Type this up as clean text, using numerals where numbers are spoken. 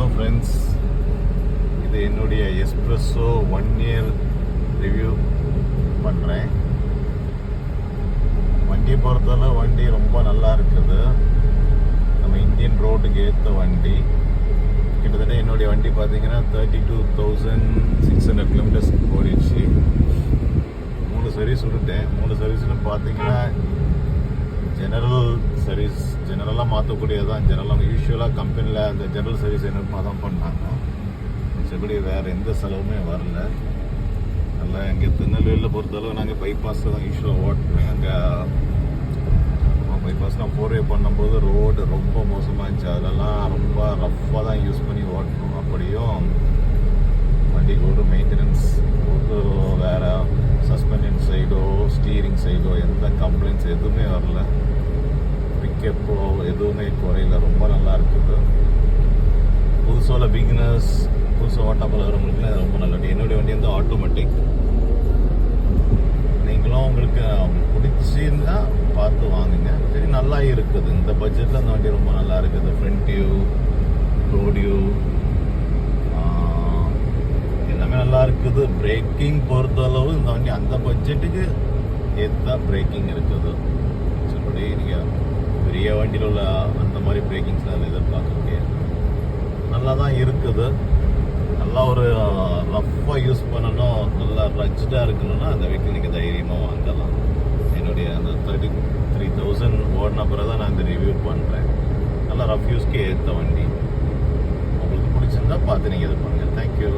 Hello friends, இது என்னுடைய espresso 1 year review பண்ணுறேன். வண்டியை பொறுத்தவரை வண்டி ரொம்ப நல்லா இருக்குது. நம்ம இந்தியன் ரோடுக்கு ஏற்ற வண்டி. கிட்டத்தட்ட என்னுடைய வண்டி பார்த்தீங்கன்னா 32,600 கிலோமீட்டர்ஸ் ஓடிச்சு. 3 சர்வீஸ் விட்டுட்டேன். 3 சர்வீஸ்னு பார்த்தீங்கன்னா ஜெனரலாக மாற்றக்கூடியதான். ஜெனரலாக யூஸ்வலாக கம்பெனியில் அந்த ஜெனரல் சர்வீஸ் என்னமோ தான் பண்ணாங்க. மிச்சபடி வேறு எந்த செலவுமே வரல. நல்லா இங்கே திருநெல்வேலியில் பொறுத்தளவு நாங்கள் பைபாஸில் தான் யூஸ்வலாக ஓட்டுவேன். அங்கே பைபாஸ் நான் 4 வே பண்ணும்போது ரோடு ரொம்ப மோசமாக இருந்துச்சு. அதெல்லாம் ரொம்ப ரஃப்பாக தான் யூஸ் பண்ணி ஓட்டணும். அப்படியும் வண்டிக்கு ஒரு மெயின்டெனன்ஸ் வேறு சஸ்பென்ஷன் சைடோ ஸ்டீரிங் சைடோ எந்த கம்ப்ளைண்ட்ஸ் எதுவுமே வரல. பிக்கப்போ எதுவுமே குறையில. ரொம்ப நல்லா இருக்குது. புதுசோல பிகினர்ஸ் புதுசாக ஓட்ட பழகிறவங்களுக்குலாம் ரொம்ப நல்ல வண்டி. என்னுடைய வண்டி வந்து ஆட்டோமேட்டிக். நீங்களும் உங்களுக்கு பிடிச்சிருந்தா பார்த்து வாங்குங்க. சரி, நல்லா இருக்குது. இந்த பட்ஜெட்டில் அந்த வண்டி ரொம்ப நல்லா இருக்குது. ஃப்ரண்ட் வியூ, ரோட் வியூ எல்லாமே நல்லா இருக்குது. பிரேக்கிங் பொறுத்தளவு இந்த வண்டி அந்த பட்ஜெட்டுக்கு ஏற்ற பிரேக்கிங் இருக்குது. மற்றபடி நீங்கள் பெரிய வண்டியில் உள்ள அந்த மாதிரி பிரேக்கிங்ஸ்லாம் எதிர்பார்க்க முடியாது. நல்லா தான் இருக்குது. நல்லா ஒரு ரஃப்பாக யூஸ் பண்ணணும், நல்லா ரஜ்டாக இருக்கணும்னா அந்த வெஹிக்கிள் நீங்கள் தைரியமாக வாங்கலாம். என்னுடைய அந்த 33,000 ஓடின பிறகு தான் நான் இந்த ரிவ்யூ பண்ணுறேன். நல்லா ரஃப் யூஸ்க்கு ஏற்ற வண்டி. உங்களுக்கு பிடிச்சிருந்தா பார்த்து நீங்கள் இது பண்ணுங்கள். தேங்க்யூ.